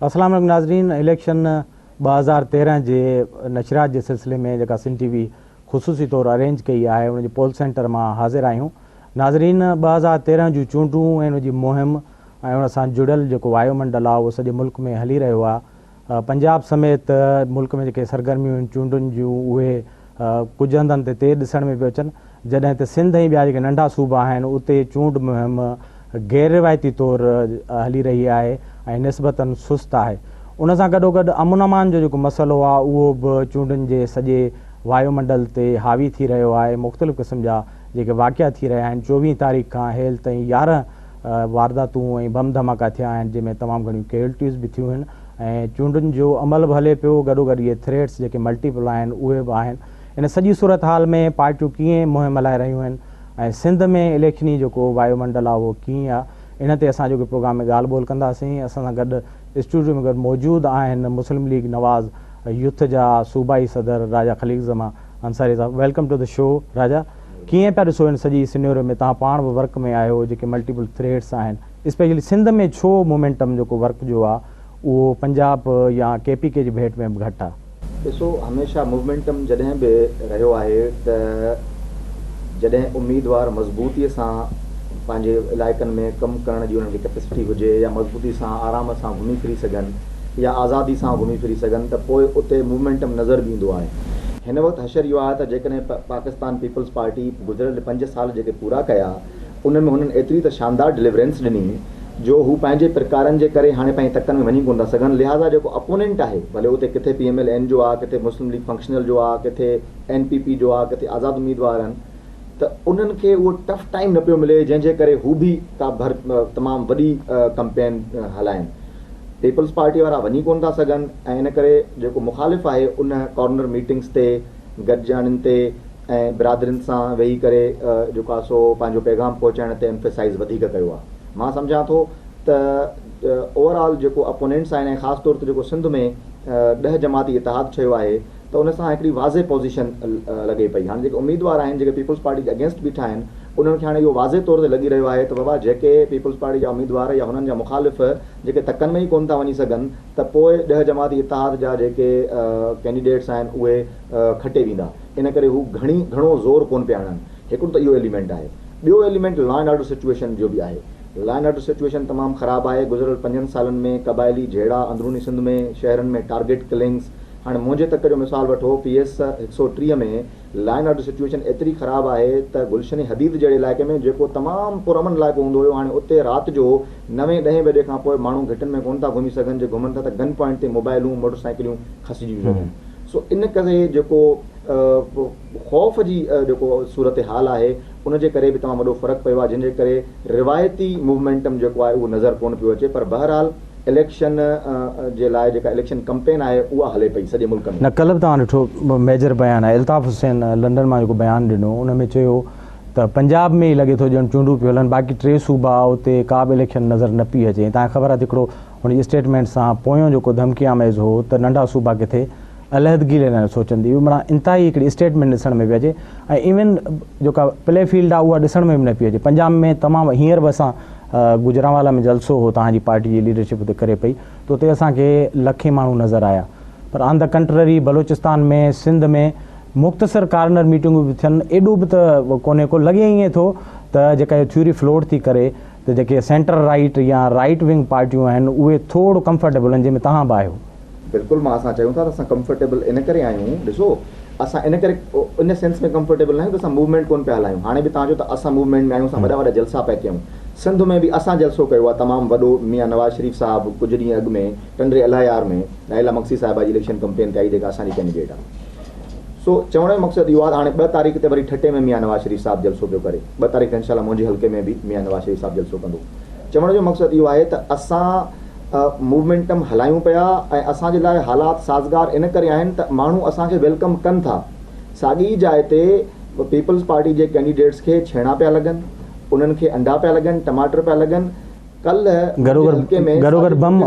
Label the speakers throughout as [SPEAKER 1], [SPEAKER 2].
[SPEAKER 1] अस्सलाम वालेकुम नाज़रीन। इलेक्शन 2013 जे नशरात जे सिलसिले में जेका सिंध टीवी ख़ुसूसी तौर अरेंज कई आहे उन जे पोल सेंटर मां हाज़िर आहियूं। नाज़रीन, 2013 जूं चूंडूं ऐं उन जी मुहिम ऐं उन सां जुड़ियल जेको वायुमंडल आहे उहो सॼे मुल्क में हली रहियो आहे। पंजाब समेत मुल्क में जेके सरगर्मियूं आहिनि चूंडुनि जूं उहे कुझु हंधनि ते तेज़ ॾिसण में पियो अचनि, जॾहिं त सिंध ऐं ॿिया जेके नंढा सूबा आहिनि उते चूंड मुहिम गैर रिवायती तौर हली रही आहे ऐं निस्बतन सुस्त आहे। उन सां गॾोगॾु अमन अमान जो जेको मसइलो आहे उहो बि चूंडुनि जे सॼे वायुमंडल ते हावी थी रहियो आहे। मुख़्तलिफ़ क़िस्म जा जेके वाक़िया थी रहिया आहिनि। 24 तारीख़ खां हेल ताईं 11 वारदातूं ऐं बम धमाका थिया आहिनि, जंहिंमें तमामु घणियूं कैजुअल्टीज़ बि थियूं आहिनि ऐं चूंडुनि जो अमल बि हले पियो। गॾोगॾु इहे थ्रेट्स जेके मल्टीपल आहिनि उहे बि आहिनि। इन सॼी सूरत हाल में पार्टियूं कीअं मुहिम हलाए रहियूं आहिनि ऐं सिंध में इलेक्शनी जेको वायुमंडल आहे उहो कीअं आहे, इन ते असां जेको प्रोग्राम में ॻाल्हि ॿोल कंदासीं। असां सां गॾु स्टूडियो में गॾु मौजूदु आहिनि मुस्लिम लीग नवाज़ यूथ जा सूबाई सदर राजा खलील ज़मा अंसारी साहब। वेलकम टू द शो राजा। कीअं पिया ॾिसो इन सॼी सिनेरियो में, तव्हां पाण बि वर्क में आहियो, जेके मल्टीपल थ्रेड्स आहिनि स्पेशली सिंध में छो मोमेंटम जेको वर्क जो आहे उहो पंजाब या KPK जी भेट में बि घटि आहे?
[SPEAKER 2] ॾिसो, हमेशह मूवमेंटम जॾहिं बि रहियो आहे त जॾहिं उम्मीदवार मज़बूतीअ सां पंहिंजे इलाइक़नि में कमु करण जी उन्हनि खे कैपेसिटी हुजे या मज़बूती सां आराम सां घुमी फिरी सघनि या आज़ादी सां घुमी फिरी सघनि त पोइ उते मूवमेंटम नज़र बि ईंदो आहे। हिन वक़्तु हशर इहो आहे त जेकॾहिं पाकिस्तान पीपल्स पार्टी गुज़िरियल 5 साल जेके पूरा कया उन में हुननि एतिरी त शानदार डिलीवरेंस ॾिनी जो हू पंहिंजे प्रकारनि जे करे हाणे पंहिंजे तकनि में वञी कोन था सघनि। लिहाज़ा जेको अपोनेंट आहे, भले उते किथे PMLN जो आहे, किथे मुस्लिम लीग फंक्शनल जो आहे, किथे NPP जो आहे, किथे आज़ाद उम्मीदवार आहिनि, त उन्हनि खे उहो टफ टाइम न पियो मिले जंहिंजे करे हू बि का तमामु वॾी कैंपेन हलाइनि। पीपल्स पार्टी वारा वञी कोन था सघनि ऐं इन करे जेको मुखालिफ़ आहे उन कॉर्नर मीटिंग्स ते गॾिजाणियुनि ते ऐं बिरादरियुनि सां वेही करे जेको आहे सो पंहिंजो पैगाम पहुचाइण ते एम्फेसाइज़ वधीक कयो आहे। मां सम्झां थो त ओवरऑल जेको अपोनेंट्स आहिनि ऐं ख़ासि तौर ते जेको सिंध में 10 जमाती इतिहाद चयो आहे त उन सां हिकिड़ी वाज़े पोज़ीशन लॻे पई। हाणे जेके उम्मीदवार आहिनि जेके पीपल्स पार्टी जे अगेंस्ट बीठा आहिनि उन्हनि खे हाणे इहो वाज़े तौर ते लॻी रहियो आहे त बाबा जेके पीपल्स पार्टी जा उम्मीदवार या हुननि जा मुखालिफ़ जेके तकनि में ई कोन था वञी सघनि त पोइ 10 जमाती इतिहाद जा जेके कैंडिडेट्स आहिनि उहे खटे वेंदा। इन करे हू घणो ज़ोर कोन पिया आणनि। हिकिड़ो त इहो एलिमेंट आहे। ॿियो element law and order situation जो बि आहे। लॉ एंड ऑर्डर सिचुएशन तमामु ख़राबु आहे। गुज़िरियल 5 सालनि में क़बाइली झेड़ा अंदरूनी सिंध में शहरनि में टारगेट किलिंग्स। हाणे मुंहिंजे तक जो मिसाल वठो, PS 130 में लॉ एंड ऑर्डर सिचुएशन एतिरी ख़राबु आहे त गुलशन हदीद जहिड़े इलाइक़े में जेको तमामु पुरअमन इलाइक़ो हूंदो हुयो, हाणे उते राति जो 9-10 बजे खां पोइ माण्हू घिटनि में कोन था घुमी सघनि। जे घुमनि था त गन पॉइंट ते मोबाइलूं मोटरसाइकिलूं खसिजी वञनि। सो इन करे जेको ख़ौफ़ जी जेको सूरत हाल आहे उनजे करे बि तमामु वॾो फ़र्क़ु पियो आहे, जंहिंजे करे रिवायती मूवमेंटम जेको आहे उहो नज़र कोन पियो अचे। पर बहरहाल इलेक्शन जे लाइ जेका इलेक्शन कैंपेन आहे उहा हले पई सॼे मुल्क में।
[SPEAKER 1] न, कल्ह बि तव्हां ॾिठो मेजर बयानु आहे अल्ताफ़ हुसैन लंडन मां जेको बयानु ॾिनो उन में चयो त पंजाब में ई लॻे थो ॼण चूंडूं पियूं हलनि, बाक़ी 3 सूबा उते का बि इलेक्शन नज़र न पई अचे। तव्हांखे ख़बर आहे हिकिड़ो हुनजी स्टेटमेंट सां पोयों जेको धमकी आमेज़ हो त नंढा सूबा किथे अलहदगी लाइ सोचंदी हुई। माना इंतिहाई हिकिड़ी स्टेटमेंट ॾिसण में पई अचे ऐं इवन जेका प्ले फील्ड आहे उहा ॾिसण में बि न पई अचे। पंजाब में तमामु हींअर बि असां गुजरांवाला में जलसो हो तव्हांजी पार्टी जी लीडरशिप उते करे पई, त उते असांखे लखे माण्हू नज़र आया। पर ऑन द कंट्ररी बलोचिस्तान में सिंध में मुख़्तसर कार्नर मीटिंगूं बि थियनि, एॾो बि त कोन्हे को। लॻे ईअं थो त जेका इहो थ्योरी फ्लोट थी करे त जेके सेंटर राइट या राइट विंग पार्टियूं आहिनि उहे थोरो कंफर्टेबल आहिनि, जंहिंमें तव्हां बि आहियो।
[SPEAKER 2] बिल्कुलु, मां असां चयूं था त असां कंफर्टेबल इन करे आहियूं। ॾिसो, असां इन करे इन सेंस में कंफर्टेबल न आहियूं त असां मूवमेंट कोन पिया हलायूं। हाणे बि तव्हां चओ त असां मूवमेंट में आहियूं, असां वॾा जलसा पिया कयूं। सिंध में बि असां जलसो कयो आहे तमामु वॾो। मियां नवाज़ शरीफ़ साहिबु कुझु ॾींहं अॻु में टंडरे अलायार में लाइला मक्सी साहिबा जी इलेक्शन कैंपेन ते आई, जेका असांजी कैंडिडेट आहे। सो चवण जो मक़सदु इहो आहे, हाणे 2 तारीख़ ते वरी ठटे में मियां नवाज़ शरीफ़ साहिबु जलसो पियो करे। 2 तारीख़ ते इंशाल्लाह मुंहिंजे हल्के में बि मियां नवाज़ शरीफ़ साहिबु जलसो कंदो। चवण जो मक़सदु इहो आहे त असां मूवमेंटम हलायूं पिया ऐं असांजे लाइ हालात साज़गार इन करे आहिनि त माण्हू असांखे वेलकम कनि था। साॻी जाइ ते पीपल्स पार्टी जे कैंडिडेट्स खे छेणा पिया लॻनि, उन्हनि खे अंडा पिया लॻनि, टमाटर पिया लॻनि। कल्ह
[SPEAKER 1] गरोगर बम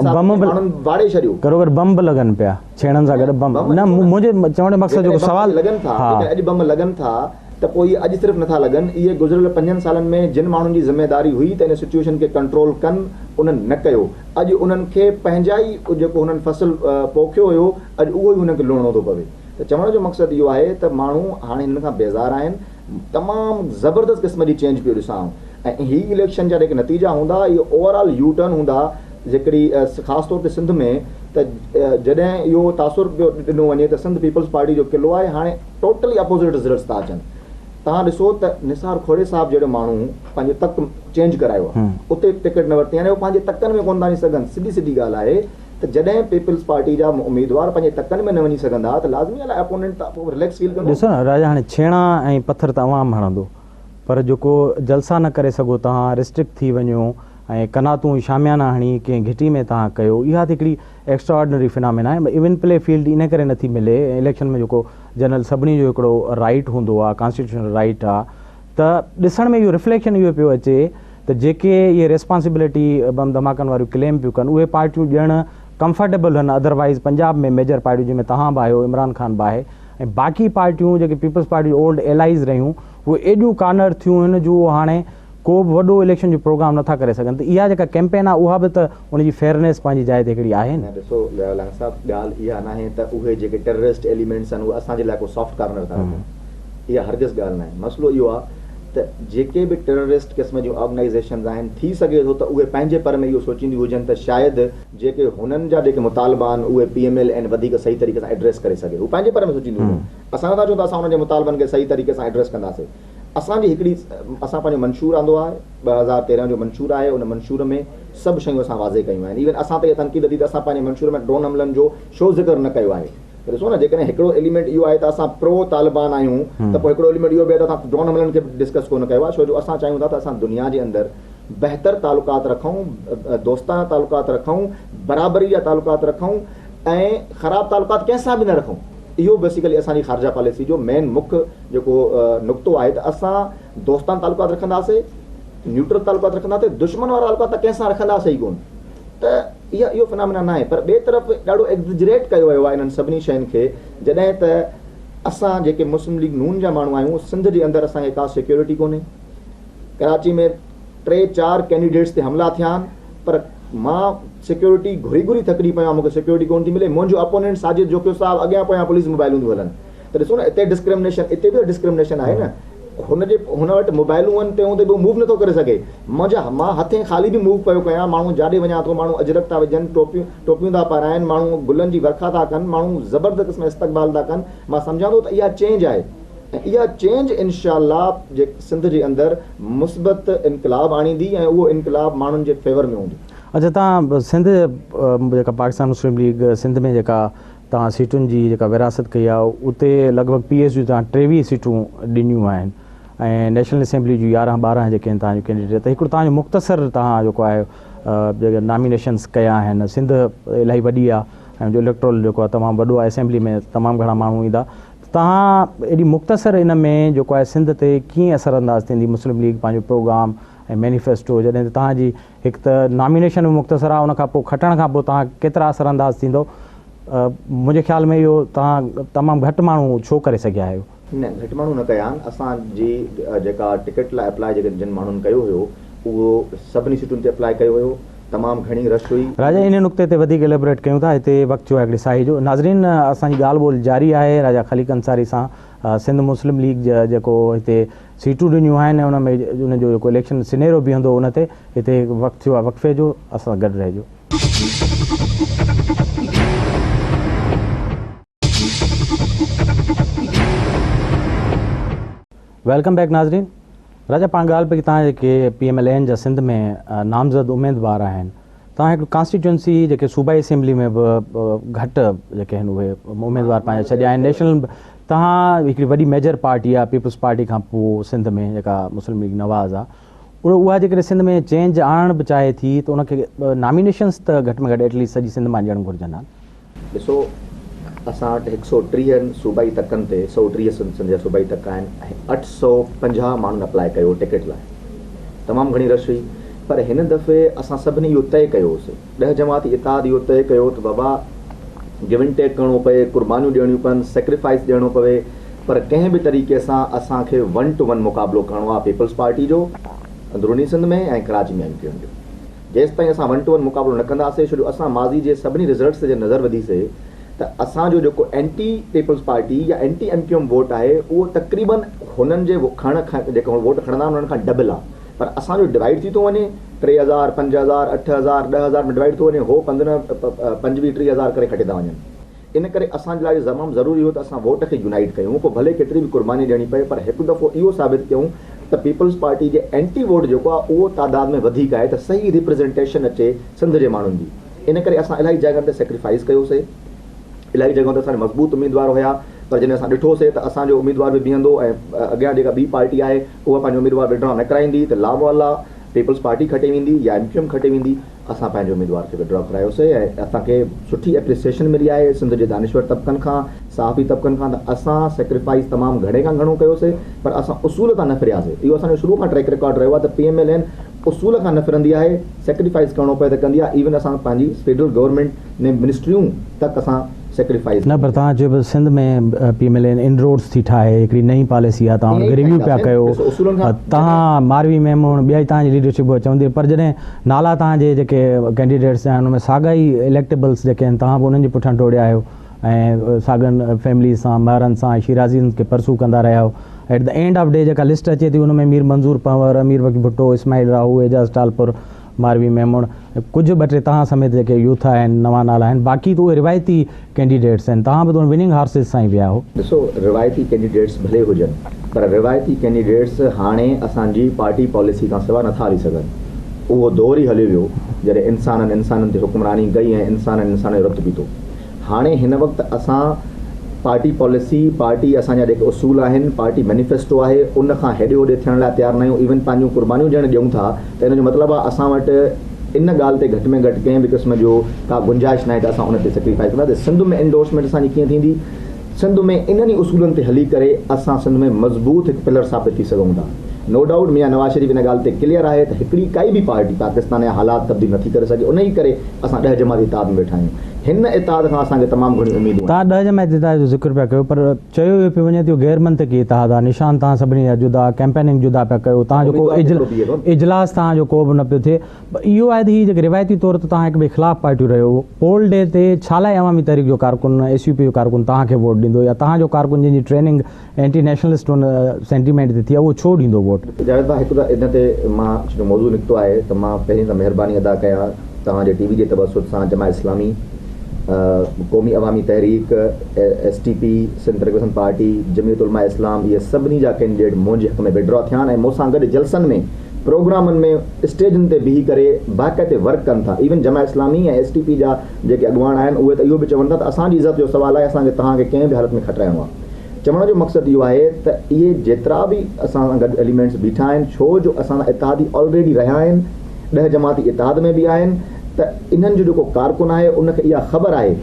[SPEAKER 2] वाड़े छॾियो,
[SPEAKER 1] गरोगर बम बि लॻनि पिया, छेणनि सां गॾु बम। न, मुंहिंजे चवण जो मक़सदु जेको सवाल
[SPEAKER 2] लॻनि था, अॼु बम लॻनि था त पोइ इहे अॼु सिर्फ़ु नथा लॻनि, इहे गुज़िरियल 5 सालनि में जिन माण्हुनि जी ज़िमेदारी हुई त इन सिचुएशन खे कंट्रोल कनि, उन्हनि न कयो। अॼु उन्हनि खे पंहिंजा ई जेको हुननि फसल पोखियो हुयो, अॼु उहो ई हुनखे लुणणो थो पवे। त चवण जो मक़सदु इहो आहे त माण्हू हाणे हिन खां बेज़ार आहिनि, तमामु ज़बरदस्त क़िस्म जी चेंज पियो ॾिसां। ऐं ही इलेक्शन जा जेके नतीजा हूंदा, इहो ओवरऑल यू टर्न हूंदा, जेकड़ी ख़ासि तौर ते सिंध में। त जॾहिं इहो तासुर पियो ॾिनो वञे त सिंध पीपल्स पार्टी जो क़िलो आहे, हाणे टोटली अपोज़िट रिज़ल्ट्स था अचनि। तव्हां ॾिसो त निसार खोड़े साहिब जहिड़ो माण्हू पंहिंजो तक चेंज करायो आहे, उते टिकट न वरिती, यानी उहो पंहिंजे तकनि में कोन था वञी सघनि। सिधी ॻाल्हि आहे त जॾहिं पीपल्स पार्टी जा उम्मीदवार पंहिंजे तकनि में न वञी सघंदा त लाज़मी आहे अपोनेंट रिलैक्स फील कंदो।
[SPEAKER 1] ॾिसो न राजा, हाणे छेणा ऐं पथर त अवाम हणंदो, पर जेको जलसा न करे सघो तव्हां, रिस्ट्रिक्ट थी वञो ऐं कनातूं शामियाना हणी कंहिं घिटी में तव्हां कयो, इहा त हिकिड़ी एक्स्ट्राऑर्डिनरी फिनामिना आहे। इवन प्ले फील्ड इन करे नथी मिले इलेक्शन में, जेको जनरल सभिनी जो हिकिड़ो राइट हूंदो आहे, कॉन्स्टिट्यूशनल राइट आहे। त ॾिसण में इहो रिफ्लेक्शन इहो पियो अचे त जेके इहे रिस्पॉन्सिबिलिटी बम धमाकनि वारियूं क्लेम पियूं कनि, उहे पार्टियूं ॼण कंफर्टेबल आहिनि। अदरवाइज़ पंजाब में मेजर पार्टियूं जंहिंमें तव्हां बि आहियो, इमरान ख़ान बि आहे, ऐं बाक़ी पार्टियूं जेके पीपल्स पार्टी ओल्ड एलाइज़ रहियूं, उहे एॾियूं कॉर्नर थियूं आहिनि जो हाणे को बि वॾो इलेक्शन जो प्रोग्राम नथा करे सघनि। त इहा जेका कैंपेन आहे, उहा बि त उनजी फेयरनेस पंहिंजी जाइ ते हिकिड़ी आहे न।
[SPEAKER 2] ॾिसो लांग साहब, ॻाल्हि इहा न आहे त उहे जेके टेररिस्ट एलिमेंट्स आहिनि उहे असांजे लाइ को सॉफ्ट कॉर्नर था रखनि, इहा हरगिज़ ॻाल्हि न आहे। मसइलो इहो आहे त जेके बि टेररिस्ट क़िस्म जूं ऑर्गनाइज़ेशन्स आहिनि, थी सघे थो त उहे पंहिंजे पर में इहो सोचींदियूं हुजनि त शायदि जेके हुननि जा जेके मुतालबा आहिनि उहे PML आहिनि वधीक सही तरीक़े सां एड्रेस करे सघे, हू पंहिंजे पर में सोचींदियूं हुजनि। असां नथा चऊं त असां हुननि जे मुतालबनि खे सही तरीक़े सां एड्रेस कंदासीं। असांजी हिकिड़ी असां पंहिंजो मंशूर आंदो आहे, 2013 जो मंशूर आहे, उन मंशूर में सभु शयूं असां वाज़े कयूं आहिनि। इवन असां ते इहा तनक़ीद थी त असां पंहिंजे मंशूर में ड्रोन हमलनि जो छो ज़िक्र न कयो आहे। त ॾिसो न, जेकॾहिं हिकिड़ो एलिमेंट इहो आहे त असां प्रो तालिबान आहियूं, त पोइ हिकिड़ो एलिमेंट इहो बि आहे त असां ड्रोन हमलनि खे डिस्कस कोन कयो आहे, छो जो असां चाहियूं था त असां दुनिया जे अंदरि बहितर तालुकात रखूं, दोस्ताना तालुकात रखूं, बराबरी जा तालुकात रखूं ऐं ख़राबु तालुकात कंहिंसां बि न रखूं। इहो बेसिकली असांजी ख़ारजा पॉलिसी जो मेन मुख्य जेको नुक़्तो आहे त असां दोस्ताना तालुकात रखंदासीं, न्यूट्रल तालुकात रखंदासीं, दुश्मन वारा तालुकात त कंहिंसां रखंदासीं ई कोन। त इहो फिनामिना न आहे, पर ॿिए तरफ़ ॾाढो एग्ज़िजरेट कयो वियो आहे इन्हनि सभिनी शयुनि खे। जॾहिं त असां जेके मुस्लिम लीग नून जा माण्हू आहियूं, सिंध जे अंदरि असांखे का सिक्योरिटी कोन्हे। कराची में 3-4 कैंडिडेट्स ते हमला थिया आहिनि, पर मां सिक्योरिटी घुरी थकिजी पियो आहियां, मूंखे सिक्योरिटी कोन थी मिले। मुंहिंजो अपोनेंट साजिद जोकियो साहिबु अॻियां पोयां पुलिस मोबाइलूं थियूं हलनि। त ॾिसो न, हिते डिस्क्रिमिनेशन, हिते बि डिस्क्रिमिनेशन आहे न। हुन वटि मोबाइलूं आहिनि, तंहिं हूंदे बि मूव नथो करे सघे। मां हथे ख़ाली बि मूव पियो कयां, माण्हू जाॾे वञा थो, माण्हू अजरक था विझनि, टोपियूं था पाराइनि, माण्हू गुलनि जी वर्खा था कनि, माण्हू ज़बरदस्त क़िस्म इस्तक़बाल था कनि। मां सम्झां थो त इहा चेंज आहे, ऐं इहा चेंज इंशाअल्लाह जे सिंध जे अंदरि मुस्बत इनक़लाब आणींदी ऐं उहो इनक़लाब माण्हुनि जे फेवर में हूंदो।
[SPEAKER 1] अच्छा, तव्हां सिंध जेका पाकिस्तान मुस्लिम लीग सिंध में जेका तव्हां सीटुनि जी जेका विरासत कई आहे, उते लॻभॻि PS जूं तव्हां 23 सीटूं ॾिनियूं आहिनि ऐं नेशनल असेंबली जूं 11-12 जेके आहिनि तव्हांजो कैंडिडेट। त हिकिड़ो तव्हांजो मुख़्तसर तव्हां जेको आहे जेके नॉमिनेशन्स कया आहिनि। सिंध इलाही वॾी आहे ऐं जो इलेक्ट्रोल जेको आहे तमामु वॾो आहे, असेंबली में तमामु घणा माण्हू ईंदा। तव्हां एॾी मुख़्तसर इन में जेको आहे सिंध ते कीअं असरअंदाज़ थींदी मुस्लिम लीग पंहिंजो प्रोग्राम ऐं मैनिफेस्टो, जॾहिं तव्हांजी हिकु त नॉमिनेशन में मुख़्तसर आहे, उनखां पोइ खटण खां पोइ तव्हां केतिरा असरअंदाज़ थींदो? मुंहिंजे ख़्याल में इहो तव्हां तमामु घटि माण्हू छो करे सघिया आहियो?
[SPEAKER 2] न, घटि माण्हू न कया आहिनि। असांजी जेका टिकट लाइ अप्लाई जेके जिन माण्हुनि कयो हुयो, उहो सभिनी सीटुनि ते अप्लाई कयो हुयो, तमामु घणी रश हुई।
[SPEAKER 1] राजा, इन नुक़्ते ते वधीक एलेबोरेट कयूं था, हिते वक़्तु जो आहे हिकिड़ी साई जो। नाज़रीन, असांजी ॻाल्हि ॿोल जारी आहे राजा खलीक़ अंसारी सां। सिंध मुस्लिम लीग जेको हिते सीटूं ॾिनियूं आहिनि, उन में उनजो जेको इलेक्शन सिनेरो बीहंदो उन ते। हिते वक़्तु थियो आहे वक़फ़े जो, असां गॾु रहिजो। वेलकम बैक नाज़रीन। राजा, पाण ॻाल्हि पई तव्हां जेके PMLN जा सिंध में नामज़द उमेदवार आहिनि, तव्हां हिकिड़ो कॉन्स्टिट्यूंसी जेके सूबाई असेंबली में बि घटि जेके आहिनि उहे उमेदवार पंहिंजा छॾिया आहिनि। नेशनल तव्हां हिकिड़ी वॾी मेजर पार्टी आहे, पीपल्स पार्टी खां पोइ सिंध में जेका मुस्लिम लीग नवाज़ आहे, उहा जेकॾहिं सिंध में चेंज आणणु बि चाहे थी त उनखे नॉमिनेशन्स त घटि में घटि एटलीस्ट सॼी सिंध मां ॾियणु घुरिजनि।
[SPEAKER 2] ॾिसो, असां वटि 130 सूबाई तकनि ते 130 सिंध जा सूबाई तक आहिनि ऐं 850 माण्हुनि अप्लाई कयो टिकट लाइ। तमामु घणी रश हुई, पर हिन दफ़े असां सभिनी इहो तइ कयो होसीं, 10 जमाती इत्तेहाद इहो तइ कयो त बाबा गिव एंड टेक करिणो पए, क़ुर्बानियूं ॾियणियूं पवनि, सेक्रीफाइस ॾियणो पवे। पर कंहिं बि तरीक़े सां असांखे 1 to 1 मुक़ाबिलो करिणो आहे पीपल्स पार्टी जो अंदरूनी सिंध में ऐं कराची में एमक्यूएम जो। जेसि ताईं असां 1 to 1 मुक़ाबिलो न कंदासीं, छो जो असां माज़ी जे सभिनी रिज़ल्ट्स ते नज़र विधीसीं त असांजो जेको एंटी पीपल्स पार्टी या एंटी एमक्यूएम वोट आहे उहो तक़रीबन हुननि जे जेको वोट खणंदा आहिनि उन्हनि खां डबल आहे। पर असांजो डिवाइड थी थो वञे, 3000 5000 8000 10000 में डिवाइड थो वञे, हो 15 25 30,000 करे खटे था वञनि। इन करे असांजे लाइ तमामु ज़रूरी हो त असां वोट खे यूनाइट कयूं, पोइ भले केतिरी बि कुर्बानी ॾियणी पए, पर हिकु दफ़ो इहो साबित कयूं त पीपल्स पार्टी जे एंटी वोट जेको आहे उहो तादाद में वधीक आहे, त सही रिप्रेज़ेंटेशन अचे सिंध जे माण्हुनि जी। इन करे असां इलाही जॻहनि ते सेक्रीफाइस कयोसीं, इलाही जॻहियुनि ते असांजा मज़बूत उम्मीदवार हुया, पर जॾहिं असां ॾिठोसीं त असांजो उम्मीदवार बि बीहंदो ऐं अॻियां जेका ॿी पार्टी आहे उहा पंहिंजो उम्मीदवार विड्रॉ न कराईंदी त लामवाला पीपल्स पार्टी खटे वेंदी या एमक्यूएम खटे वेंदी। असां पंहिंजे उम्मीदवार खे विड्रॉ करायोसीं ऐं असांखे सुठी एप्रिसिएशन मिली आहे सिंध जे दानिश्वर तबक़नि खां, सहाफ़ी तबक़नि खां, त असां सेक्रीफाइस तमामु घणे खां घणो कयोसीं, पर असां उसूल तां न फिरियासीं। इहो असांजो शुरू खां ट्रैक रिकॉर्ड रहियो आहे त PMLN उसूल खां न फिरंदी आहे, सेक्रीफाइस करिणो पए त कंदी आहे। इवन असां पंहिंजी फेडरल गवर्नमेंट ने मिनिस्ट्रियूं तक असां सेक्रीफाइस
[SPEAKER 1] न, पर तव्हां चयो सिंध में PMLN इन रोड्स थी ठाहे, हिकिड़ी नई पॉलिसी आहे, तव्हां हुनखे रिव्यू पिया कयो, तव्हां मारवी मेमूण ॿिया तव्हांजी लीडरशिप चवंदी, पर जॾहिं नाला तव्हांजे जेके कैंडिडेट्स आहिनि हुनमें साॻाई इलेक्टेबल्स जेके आहिनि तव्हां बि उन्हनि जे पुठियां टोड़िया आहियो ऐं साॻियुनि फैमिली सां ॿारनि सां शिराज़ीन खे परसू कंदा रहिया आहियो। At the end of day जेका लिस्ट अचे थी हुन में मीर मंज़ूर पंवर, अमीर वकील भुट्टो, इस्माइल राहू, एजाज़ टालपुर, मारवी मेमूण, कुझु ॿ टे तव्हां समेत जेके यूथ आहिनि, नवां नाला आहिनि, बाक़ी त उहे रिवायती कैंडिडेट्स आहिनि, तव्हां बि त विनिंग हार्सिस सां ई विया हो।
[SPEAKER 2] ॾिसो, रिवायती कैंडिडेट्स भले हुजनि, पर रिवायती कैंडिडेट्स हाणे असांजी पार्टी पॉलिसी खां सवाइ नथा हली सघनि। उहो दौर ई हली वियो जॾहिं इंसाननि ते हुकुमरानी कई ऐं इंसान जो रतु पीतो। हाणे हिन वक़्तु असां पार्टी पॉलिसी, पार्टी असांजा जेके उसूल आहिनि, पार्टी मैनिफेस्टो आहे, उन खां हेॾे होॾे थियण लाइ तयारु न आहियूं। इवन पंहिंजूं कुर्बानियूं ॾियणु ॾियूं था त हिन जो मतिलबु आहे असां वटि इन ॻाल्हि ते घटि में घटि कंहिं बि क़िस्म जो का गुंजाइश न आहे त असां उन ते सेक्रीफाइस कंदासीं। सिंध में इंडोर्समेंट असांजी कीअं थींदी, सिंध में इन्हनि ई उसूलनि ते हली करे असां सिंध में मज़बूत हिकु पिलर साबित थी सघूं था। नो डाउट मियां नवाज़ शरीफ़ इन ॻाल्हि ते क्लियर आहे त हिकिड़ी काई बि पार्टी पाकिस्तान जा हालात तब्दील नथी करे सघे, उन ई करे असां 10 जमाती इतिहाद में वेठा आहियूं। हिन इतिहाद खां असांखे तमामु घणी उमेदूं।
[SPEAKER 1] तव्हां 10 जमाती इतिहाद जो ज़िक्र पिया कयो, पर चयो इहो पियो वञे थो गैर मंतिकी इतिहाद आहे, निशान तव्हां सभिनी जा जुदा, कैंपेनिंग जुदा पिया कयो, तव्हांजो को इजलास तव्हांजो को बि न पियो थिए। इहो आहे त हीअ जेके रिवायती तौर ते तव्हां हिक ॿिए ख़िलाफ़ पार्टियूं रहियो, पोल डे ते छा लाइ अवामी तहरीक जो कारकुन, SUP जो कारकुन तव्हांखे वोट ॾींदो, या तव्हांजो कारकुन जंहिंजी ट्रेनिंग एंटी नेशनलिस्ट हुन सेंटीमेंट ते थी आहे उहो छो ॾींदो वोट?
[SPEAKER 2] जावेद भाउ, हिकु त इन ते मां मौज़ू निकितो आहे त मां पहिरीं त महिरबानी अदा कयां तव्हांजे TV जे तवसुत सां जमा इस्लामी, क़ौमी अवामी तहरीक, STP, सिंध तरक़ी पसंद पार्टी, जमीयत उलमा इस्लाम, इहे सभिनी जा कैंडिडेट मुंहिंजे हक़ में विड्रॉ थिया आहिनि ऐं मूंसां गॾु जलसनि में, प्रोग्रामनि में, स्टेजनि ते बीही करे बाक़ाइदे वर्क कनि था। इवन जमा इस्लामी ऐं STP जा जेके अॻुवान आहिनि उहे त इहो बि चवनि था त असांजी इज़त जो सुवालु आहे, असांखे तव्हांखे कंहिं बि हालत में खटाइणो आहे। चवण जो मक़सदु इहो आहे त इहे जेतिरा बि असां सां गॾु एलिमेंट्स बीठा आहिनि, छो जो असां सां इतिहादी ऑलरेडी रहिया आहिनि, 10 जमाती इतिहाद में बि आहिनि, त इन्हनि जो जेको कारकुन आहे उनखे इहा ख़बर आहे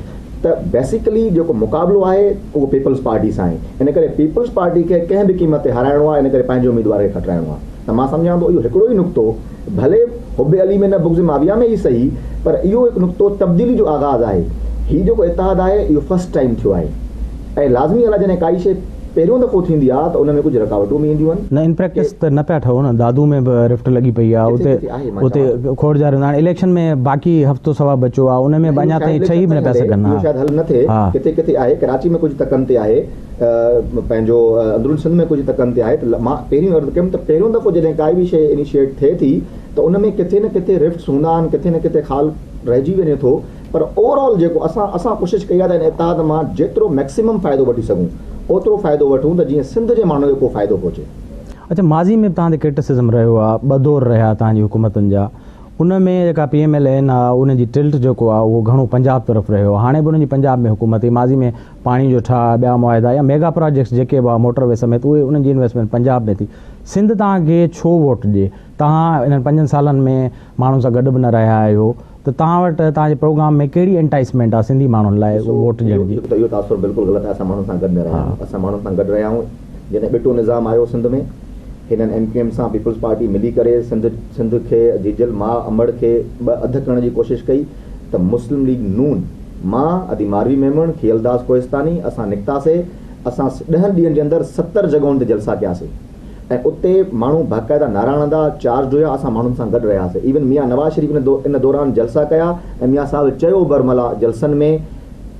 [SPEAKER 2] त बेसिकली जेको मुक़ाबिलो आहे उहो पीपल्स पार्टी सां आहे। इन करे पीपल्स पार्टी खे कंहिं बि क़ीमत ते हाराइणो आहे, इन करे पंहिंजे उम्मीदवार खे खटाइणो आहे। त मां सम्झां थो इहो हिकिड़ो ई नुक़्तो, भले हुब अली में न बुग़्ज़ माविया में ई सही, पर इहो हिकु नुक़्तो तब्दीली जो आगाज़ आहे। हीउ जेको इतिहाद आहे इहो फस्ट टाइम थियो आहे ऐं लाज़मी आहे जॾहिं काई शइ पहिरियों दफ़ो थींदी आहे त उन में कुझु रुकावटूं बि ईंदियूं आहिनि।
[SPEAKER 1] न, इन प्रैक्टिस त न पिया ठहो न, दादू में बि रिफ्ट लॻी पई आहे, उते खोड़जार हाणे इलेक्शन में बाक़ी हफ़्तो सवा बचो आहे, उन में अञा ताईं ठही बि न पिया सघनि।
[SPEAKER 2] शायदि हल न थिए, किथे किथे आहे, कराची में कुझु तकनि ते आहे, पंहिंजो अंदरून सिंध में कुझु तकनि ते आहे। त मां पहिरियों अर्ज़ु कयुमि त पहिरियों दफ़ो जॾहिं काई बि शइ इनिशिएट थिए थी त उन में किथे न किथे रिफ्ट्स हूंदा आहिनि, किथे न किथे ख़ाल रहिजी वञे थो, पर ओवरऑल जेको असां कोशिशि कई आहे त इन इतिहाद मां जेतिरो मैक्सिमम फ़ाइदो वठी सघूं ओतिरो फ़ाइदो वठूं त जीअं सिंध जे माण्हू खे को फ़ाइदो पहुचे। अच्छा, माज़ी में तव्हां ते क्रिटिसिज़म रहियो आहे, 2 दौर रहिया तव्हांजी हुकूमतुनि जा, उन में जेका PMLN आहे उनजी टिल्ट जेको आहे उहो घणो पंजाब तरफ़ रहियो, हाणे बि उनजी पंजाब में हुकूमत, माज़ी में पाणी जो ठाह, ॿिया मुआदा या मेगा प्रोजेक्ट्स जेके बि आहे मोटरवे समेत, उहे उन्हनि जी इन्वेस्टमेंट पंजाब में थी। सिंध तव्हांखे छो वोट ॾिए? तव्हां इन्हनि 5 सालनि में माण्हुनि सां गॾु बि न रहिया आहियो, त तव्हां वटि तव्हांजे प्रोग्राम में कहिड़ी एंटाइसमेंट आहे सिंधी माण्हुनि लाइ वोट ॾियण जी? त इहो तासुर बिल्कुलु ग़लति आहे, असां माण्हुनि सां गॾु न रहिया आहियूं। असां माण्हुनि सां गॾु रहिया आहियूं जॾहिं ॿिटो निज़ाम आयो सिंध में, हिननि MQM सां पीपल्स पार्टी मिली करे सिंध खे जीजल मां अमड़ खे 2 अध करण जी कोशिशि कई त मुस्लिम लीग नून, मां अदी मारवी मेमण, खियलदास कोहिस्तानी, असां निकितासीं असां 10 ॾींहंनि जे अंदरि 70 जॻहुनि ते जलसा कयासीं ऐं उते माण्हू बाक़ाइदा नारायण दा चार्ज हुया, असां माण्हुनि सां गॾु रहियासीं। इवन मियां नवाज़ शरीफ़ इन दौरान जलसा कया ऐं मियां साहिबु चयो बरमला जलसनि में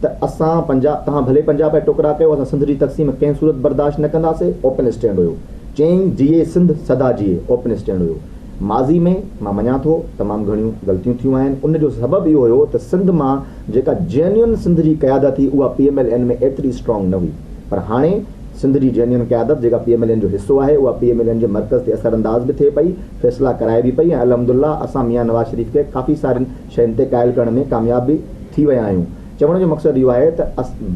[SPEAKER 2] त असां पंजाब, तव्हां भले पंजाब जा टुकड़ा कयो, असां सिंध जी तक़सीम कंहिं सूरत बर्दाश्त न कंदासीं। ओपन स्टैंड हुयो, चयईं जीए सिंध सदा जीए, ओपन स्टैंड हुयो। माज़ी में मां मञा थो तमामु घणियूं ग़लतियूं थियूं आहिनि, उन जो सबबु इहो हुयो त सिंध मां जेका जेन्युन सिंध जी क़यादत हुई उहा PMLN में एतिरी स्ट्रॉन्ग न हुई, पर हाणे सिंध जी जेन्युन क़यादत जेका PMLN जो हिसो आहे उहा PMLN जे मर्कज़ ते असरअंदाज़ बि थिए पई, फ़ैसिला कराए बि पई ऐं अल्हम्दुलिल्लाह असां मियां नवाज़ शरीफ़ खे काफ़ी सारियुनि शयुनि ते क़ाइल करण में कामयाब बि थी विया आहियूं। चवण जो मक़सदु इहो आहे त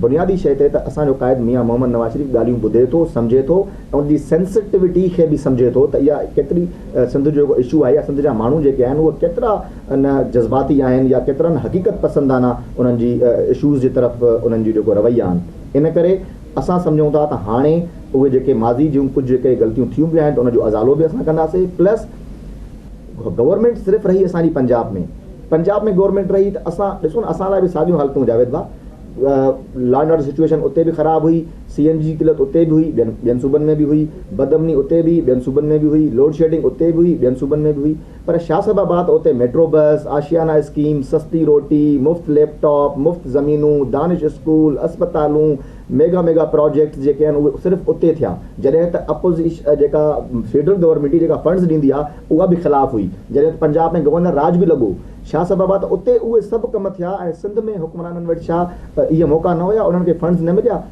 [SPEAKER 2] बुनियादी शइ ते त असांजो क़ाइद मियां मोहम्मद नवाज़ शरीफ़ ॻाल्हियूं ॿुधे थो, सम्झे थो ऐं उनजी सेंसिटिविटी खे बि सम्झे थो त इहा केतिरी सिंध जो जेको इशू आहे या सिंध जा माण्हू जेके आहिनि उहे केतिरा न जज़्बाती आहिनि या केतिरनि हक़ीक़त पसंदाना उन्हनि जी इशूज़ जी तरफ़ उन्हनि जी जेको रवैया आहिनि। इन करे असां सम्झूं था त हाणे उहे जेके माज़ी जूं कुझु जेके ग़लतियूं थियूं बि आहिनि त उनजो अज़ालो बि असां कंदासीं। प्लस गवर्नमेंट सिर्फ़ु रही असांजी पंजाब में गवर्नमेंट रही त असां ॾिसो न असां लाइ बि साॻियूं हालतूं जावेद भाउ, लॉ एंड ऑर्डर सिचुएशन उते बि ख़राबु हुई, CNG जी किलत उते बि हुई, ॿियनि सूबनि में बि हुई, बदअमनी उते बि ॿियनि सूबनि में बि हुई, लोड शेडिंग उते बि हुई, ॿियनि सूबनि में बि हुई, पर शाहसाबाद उते मेट्रो बस, आशियाना स्कीम, सस्ती रोटी, मुफ़्त लैपटॉप, मुफ़्त ज़मीनूं, दानिश स्कूल, अस्पतालूं, मेगा प्रोजेक्ट जेके आहिनि उहे सिर्फ़ु उते थिया, जॾहिं त अपोज़िशन जेका फेडरल गवर्नमेंट जेका फंड्स ॾींदी आहे उहा बि ख़िलाफ़ु हुई, जॾहिं त पंजाब में गवर्नर राज बि लॻो, शाहसाबाद उते उहे सभु कम थिया ऐं सिंध में हुक्मराननि वटि छा इहे मौक़ा न हुया, उन्हनि खे फंड्स न मिलिया।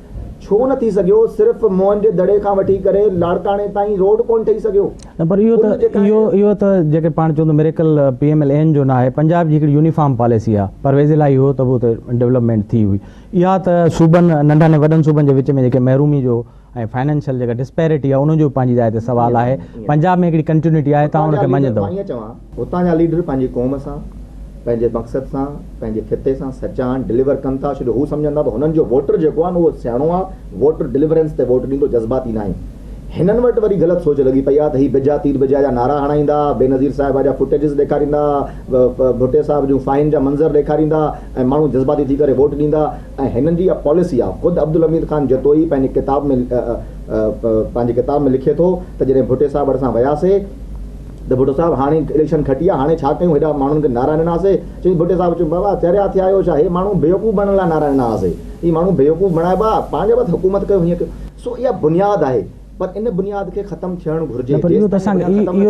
[SPEAKER 2] छो न थी सघियो, सिर्फ़ु मोहन जे दड़े खां वठी करे लाड़काणे ताईं रोड कोन ठही सघियो।
[SPEAKER 1] न पर इहो त जेके पाण चवंदो मिरेकल PMLN जो न आहे, पंजाब जी हिकिड़ी यूनिफॉर्म पॉलिसी आहे, परवेज़ इलाही हो त उहो त डेवलपमेंट थी हुई। इहा त सूबनि नंढनि ऐं वॾनि सूबनि जे विच में जेके महरूमी जो ऐं फाइनेंशियल जेका डिस्पैरिटी आहे उनजो पंहिंजी जाइ ते सुवालु आहे। पंजाब में हिकिड़ी कंटिन्यूटी आहे, तव्हां हुनखे मञंदव?
[SPEAKER 2] ईअं चवां, हुतां जा लीडर पंहिंजी क़ौम सां, पंहिंजे मक़सद सां, पंहिंजे खिते सां सचा आहिनि, डिलीवर कनि था। छो हू सम्झंदा त हुननि जो वोटर जेको आहे न उहो सियाणो आहे, वोटर डिलीवरेंस ते वोट ॾींदो, जज़्बाती न आहे। हिननि वटि वरी ग़लति सोच लॻी पई आहे त हीअ बिजा तीर बिजा जा नारा हणाईंदा, बेनज़ीर साहिबा जा फुटेजिस ॾेखारींदा, भुटे साहिब जूं फाइन जा मंज़र ॾेखारींदा ऐं माण्हू जज़्बाती थी करे वोट ॾींदा। ऐं हिननि जी इहा पॉलिसी आहे। ख़ुदि अब्दुल हमीद ख़ान जतोई पंहिंजी किताब में लिखे थो त जॾहिं भुटे साहिब वटि असां वियासीं त भुटे साहिबु हाणे इलेक्शन खटी आहे, हाणे छा कयूं, हेॾा माण्हुनि खे नारा ॾिनासीं। चई भुटे साहिबु चयो बाबा चरिया थिया आहियो छा, हे माण्हू बेवकूफ़ बणण लाइ नारा ॾिना हुआसीं, ही माण्हू बेवकूफ़ बणाइबा, पंहिंजे वटि हुकूमत कयो हीअं कयो। सो इहा बुनियादु आहे, पर इन बुनियाद खे ख़तमु थियणु घुरिजे।
[SPEAKER 1] पर इहो त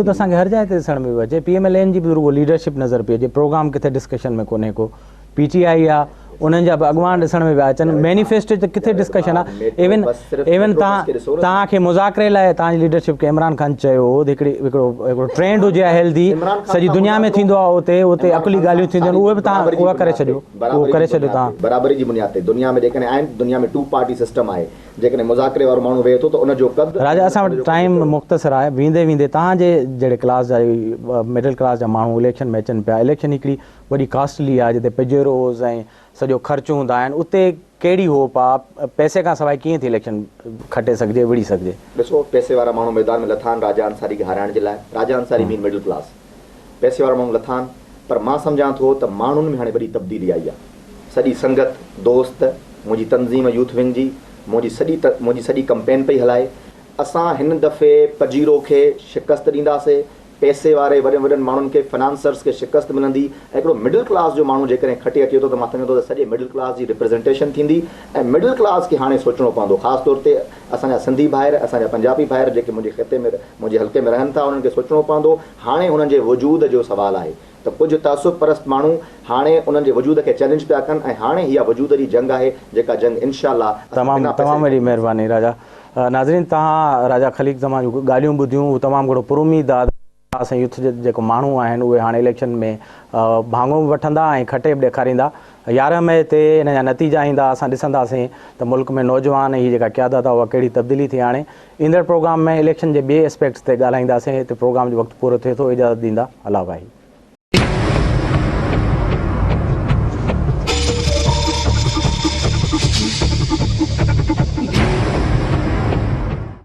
[SPEAKER 1] असांखे हर जाइ ते ॾिसण में पियो अचे। PMLN जी बि रुगो लीडरशिप नज़र पई अचे, प्रोग्राम किथे डिस्कशन में कोन्हे को। PTI आहे, उन्हनि जा बि अॻवान ॾिसण में पिया अचनि, मैनिफेस्टो त किथे डिस्कशन आहे। इवन तव्हांखे मुज़ाकरे लाइ तव्हांजी लीडरशिप खे इमरान ख़ान चयो हो हिकिड़ो ट्रेंड हुजे आहे हेल्दी, सॼी दुनिया में थींदो आहे, उते अकुली ॻाल्हियूं थींदियूं आहिनि, उहे बि तव्हां उहा करे छॾियो, उहो करे छॾियो तव्हां।
[SPEAKER 2] बराबरी जी बुनियाद ते दुनिया में जेकॾहिं आहिनि, दुनिया में 2 पार्टी सिस्टम आहे, जेकॾहिं मुज़ाकरे वारो माण्हू वेहे थो त उनजो कद। राजा
[SPEAKER 1] असां वटि टाइम मुख़्तसर आहे, वेंदे तव्हांजे जहिड़े क्लास जा मिडिल क्लास जा माण्हू इलेक्शन में अचनि पिया। इलेक्शन हिकिड़ी वॾी कॉस्टली आहे, जिते पिजेरोज़ ऐं सॼो ख़र्चु हूंदा आहिनि, उते कहिड़ी होप आहे, पैसे खां सवाइ कीअं थी इलेक्शन खटे सघिजे, विड़ी सघिजे?
[SPEAKER 2] ॾिसो, पैसे वारा माण्हू मैदान में लथा आहिनि राजा अंसारी खे हाराइण जे लाइ। राजा अंसारी मीन मिडिल क्लास, पैसे वारा माण्हू लथा आहिनि, पर मां सम्झां थो त माण्हुनि में हाणे वॾी तब्दीली आई आहे। सॼी संगत, दोस्त, मुंहिंजी तंज़ीम यूथ विंग जी मुंहिंजी सॼी कंपेन पई हलाए। असां हिन दफ़े पजीरो खे शिकस्त ॾींदासीं, पैसे वारे वॾनि माण्हुनि खे, फाइनेंसर्स खे शिकस्त मिलंदी, ऐं हिकिड़ो मिडिल क्लास जो माण्हू जेकॾहिं खटे अचे थो त मां सम्झां थो त सॼे मिडिल क्लास जी रिप्रेज़ेंटेशन थींदी। ऐं मिडिल क्लास खे हाणे सोचणो पवंदो, ख़ासि तौर ते असांजा सिंधी भाइर, असांजा पंजाबी भाइर जेके मुंहिंजे खिते में, मुंहिंजे हल्के में रहनि था, उन्हनि खे सोचणो पवंदो। हाणे हुननि जे वजूद जो सुवालु आहे त कुझु तअसुब परस्त माण्हू हाणे उन्हनि जे वजूद खे चैलेंज पिया कनि, ऐं हाणे इहा वजूद जी जंग आहे, जेका जंग इनशाअल्लाह।
[SPEAKER 1] तमामु वॾी महिरबानी राजा। नाज़रीन, तव्हां राजा खलीक़ ज़मान जूं ॻाल्हियूं ॿुधियूं, उहे तमामु घणो पुरुमीद आहे। असां यूथ जे जेको माण्हू आहिनि उहे हाणे इलेक्शन में भाङो बि वठंदा ऐं खटे बि ॾेखारींदा। 11 मई ते हिन जा नतीजा ईंदा, असां ॾिसंदासीं त मुल्क में नौजवान हीअ जेका क़यादत आहे उहा कहिड़ी तब्दीली थी आणे। ईंदड़ प्रोग्राम में इलेक्शन जे ॿिए एस्पेक्ट्स ते ॻाल्हाईंदासीं। हिते प्रोग्राम जो वक़्तु पूरो थिए थो, इजाज़त ॾींदा, अल्लाह भाई।